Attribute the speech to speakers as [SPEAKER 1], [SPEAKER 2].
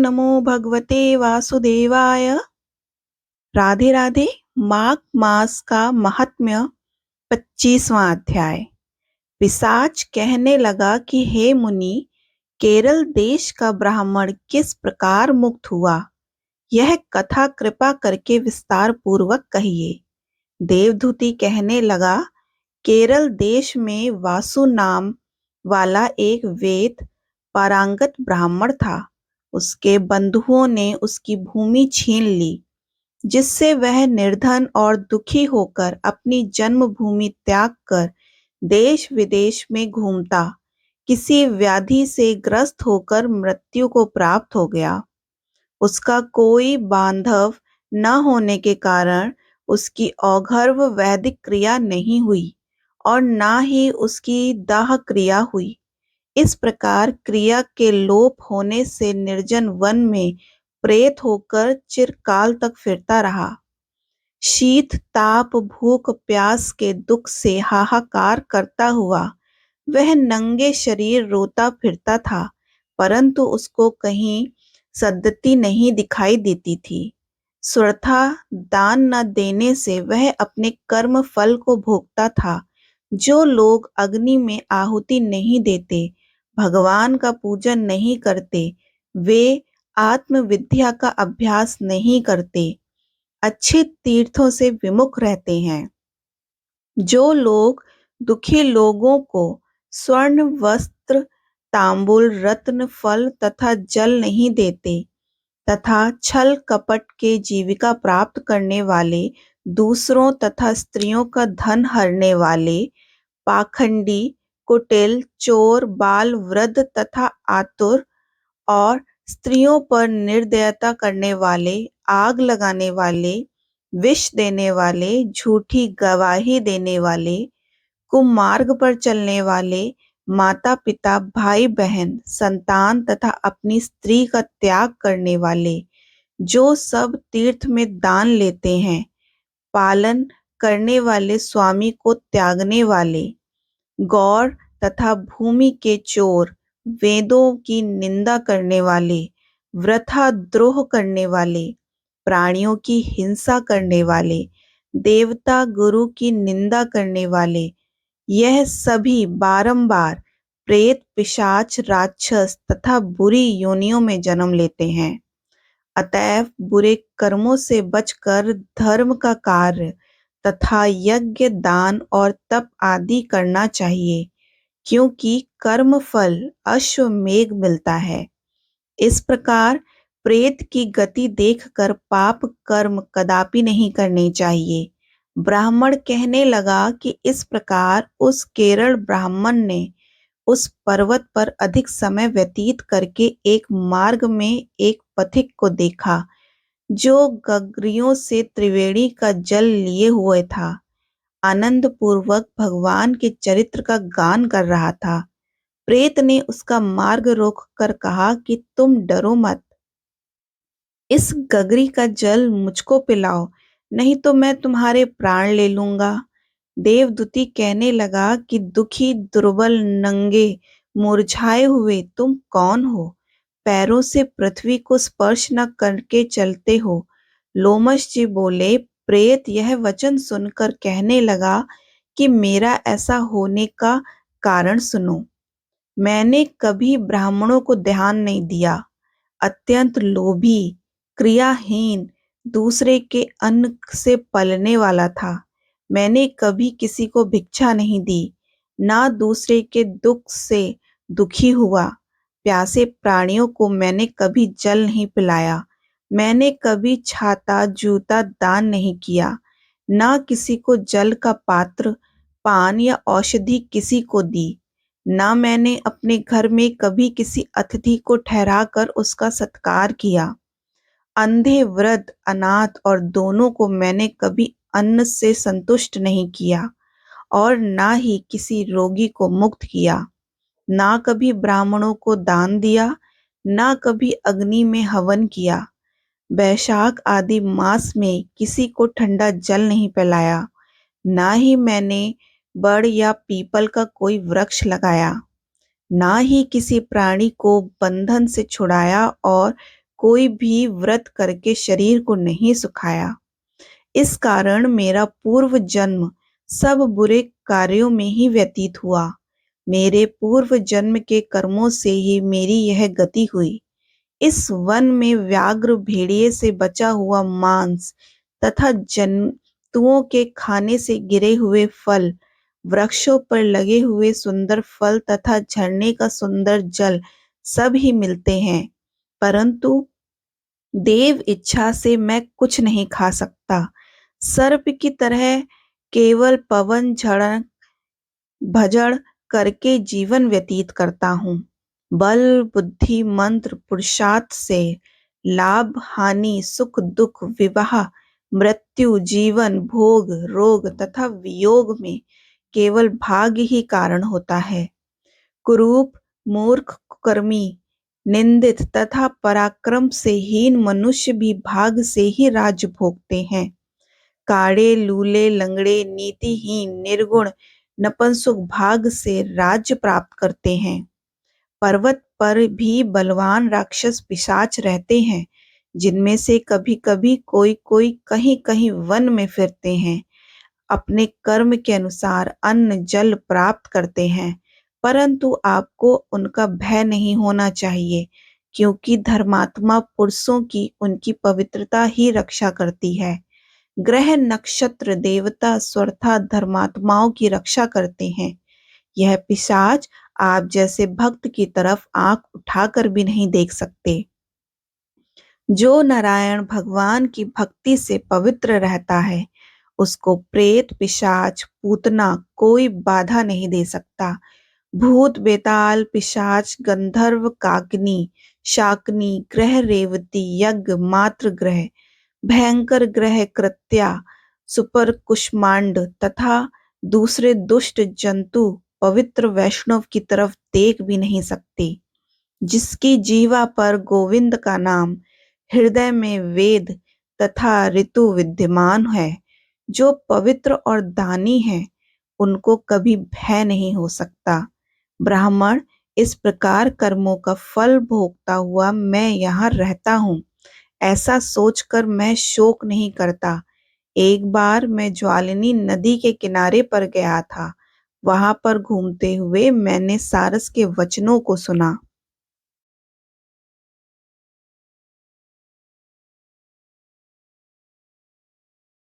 [SPEAKER 1] नमो भगवते वासुदेवाय। राधे राधे। माघ मास का महात्म्य 25वां अध्याय। पिशाच कहने लगा कि हे मुनि, केरल देश का ब्राह्मण किस प्रकार मुक्त हुआ, यह कथा कृपा करके विस्तार पूर्वक कहिए। देवदूति कहने लगा, केरल देश में वासु नाम वाला एक वेद पारंगत ब्राह्मण था। उसके बंधुओं ने उसकी भूमि छीन ली, जिससे वह निर्धन और दुखी होकर अपनी जन्मभूमि त्याग कर देश विदेश में घूमता किसी व्याधि से ग्रस्त होकर मृत्यु को प्राप्त हो गया। उसका कोई बांधव न होने के कारण उसकी औघर्व वैदिक क्रिया नहीं हुई और न ही उसकी दाह क्रिया हुई। इस प्रकार क्रिया के लोप होने से निर्जन वन में प्रेत होकर चिरकाल तक फिरता रहा। शीत ताप भूख प्यास के दुख से हाहाकार करता हुआ वह नंगे शरीर रोता फिरता था, परंतु उसको कहीं सद्गति नहीं दिखाई देती थी। स्वथा दान न देने से वह अपने कर्म फल को भोगता था। जो लोग अग्नि में आहुति नहीं देते, भगवान का पूजन नहीं करते, वे आत्मविद्या का अभ्यास नहीं करते, अच्छे तीर्थों से विमुख रहते हैं। जो लोग दुखी लोगों को स्वर्ण वस्त्र तांबुल रत्न फल तथा जल नहीं देते तथा छल कपट के जीविका प्राप्त करने वाले, दूसरों तथा स्त्रियों का धन हरने वाले, पाखंडी कुटिल चोर बाल वृद्ध तथा आतुर और स्त्रियों पर निर्दयता करने वाले, आग लगाने वाले, विष देने वाले, झूठी गवाही देने वाले, कुमार्ग पर चलने वाले, माता पिता भाई बहन संतान तथा अपनी स्त्री का त्याग करने वाले, जो सब तीर्थ में दान लेते हैं, पालन करने वाले, स्वामी को त्यागने वाले, गौर तथा भूमि के चोर, वेदों की निंदा करने वाले, वृथा द्रोह करने वाले, प्राणियों की हिंसा करने वाले, देवता गुरु की निंदा करने वाले, यह सभी बारंबार प्रेत पिशाच राक्षस तथा बुरी योनियों में जन्म लेते हैं। अतएव बुरे कर्मों से बचकर धर्म का कार्य तथा यज्ञ दान और तप आदि करना चाहिए, क्योंकि कर्म फल अश्वमेघ मिलता है। इस प्रकार प्रेत की गति देखकर पाप कर्म कदापि नहीं करने चाहिए। ब्राह्मण कहने लगा कि इस प्रकार उस केरल ब्राह्मण ने उस पर्वत पर अधिक समय व्यतीत करके एक मार्ग में एक पथिक को देखा, जो गगरियों से त्रिवेणी का जल लिए हुए था, आनंद पूर्वक भगवान के चरित्र का गान कर रहा था। प्रेत ने उसका मार्ग रोक कर कहा कि तुम डरो मत, इस गगरी का जल मुझको पिलाओ, नहीं तो मैं तुम्हारे प्राण ले लूंगा। देवदूति कहने लगा कि दुखी दुर्बल नंगे मुरझाए हुए तुम कौन हो, पैरों से पृथ्वी को स्पर्श न करके चलते हो। लोमश जी बोले, प्रेत यह वचन सुनकर कहने लगा कि मेरा ऐसा होने का कारण सुनो। मैंने कभी ब्राह्मणों को ध्यान नहीं दिया, अत्यंत लोभी, क्रियाहीन, दूसरे के अन्न से पलने वाला था। मैंने कभी किसी को भिक्षा नहीं दी, ना दूसरे के दुख से दुखी हुआ। प्यासे प्राणियों को मैंने कभी जल नहीं पिलाया। मैंने कभी छाता जूता दान नहीं किया, ना किसी को जल का पात्र पान या औषधि किसी को दी। ना मैंने अपने घर में कभी किसी अतिथि को ठहराकर उसका सत्कार किया। अंधे वृद्ध अनाथ और दोनों को मैंने कभी अन्न से संतुष्ट नहीं किया और ना ही किसी रोगी को मुक्त किया। ना कभी ब्राह्मणों को दान दिया, ना कभी अग्नि में हवन किया। बैशाख आदि मास में किसी को ठंडा जल नहीं पिलाया। ना ही मैंने बड़ या पीपल का कोई वृक्ष लगाया। ना ही किसी प्राणी को बंधन से छुड़ाया और कोई भी व्रत करके शरीर को नहीं सुखाया। इस कारण मेरा पूर्व जन्म सब बुरे कार्यों में ही व्यतीत हुआ। मेरे पूर्व जन्म के कर्मों से ही मेरी यह गति हुई। इस वन में व्याघ्र भेड़िए से बचा हुआ मांस तथा जंतुओं के खाने से गिरे हुए फल, वृक्षों पर लगे हुए सुंदर फल तथा झरने का सुंदर जल सब ही मिलते हैं, परंतु देव इच्छा से मैं कुछ नहीं खा सकता। सर्प की तरह केवल पवन झड़न भजड़ करके जीवन व्यतीत करता हूँ। बल, बुद्धि, मंत्र, पुरुषार्थ से लाभ, हानि, सुख, दुख, विवाह, मृत्यु, जीवन, भोग, रोग तथा वियोग में केवल भाग्य ही कारण होता है। कुरूप, मूर्ख, कुकर्मी, निंदित तथा पराक्रम से हीन मनुष्य भी भाग्य से ही राज्य भोगते हैं। काड़े, लूले, लंगड़े, नीतिहीन, निर्गुण, नपुंसक भाग्य से राज्य प्राप्त करते हैं। पर्वत पर भी बलवान राक्षस पिशाच रहते हैं, जिनमें से कभी-कभी कोई-कोई कहीं-कहीं वन में फिरते हैं। अपने कर्म के अनुसार अन्न जल प्राप्त करते हैं, परंतु आपको उनका भय नहीं होना चाहिए, क्योंकि धर्मात्मा पुरुषों की उनकी पवित्रता ही रक्षा करती है। ग्रह, नक्षत्र, देवता स्वतः धर्मात्माओं की रक्षा करते हैं। यह पिशाच आप जैसे भक्त की तरफ आंख उठाकर भी नहीं देख सकते। जो नारायण भगवान की भक्ति से पवित्र रहता है, उसको प्रेत, पिशाच, पूतना कोई बाधा नहीं दे सकता। भूत, बेताल, पिशाच, गंधर्व, काग्नि, शाकनी, ग्रह रेवती, यज्ञ, मात्र ग्रह, भयंकर ग्रह कृत्या, सुपर कुष्मांड तथा दूसरे दुष्ट जंतु पवित्र वैष्णव की तरफ देख भी नहीं सकते। जिसकी जीवा पर गोविंद का नाम, हृदय में वेद तथा ऋतु विद्यमान है, जो पवित्र और दानी है, उनको कभी भय नहीं हो सकता। ब्राह्मण, इस प्रकार कर्मों का फल भोगता हुआ मैं यहाँ रहता हूँ, ऐसा सोचकर मैं शोक नहीं करता। एक बार मैं ज्वालिनी नदी के किनारे पर गया था। वहां पर घूमते हुए मैंने सारस के वचनों को सुना।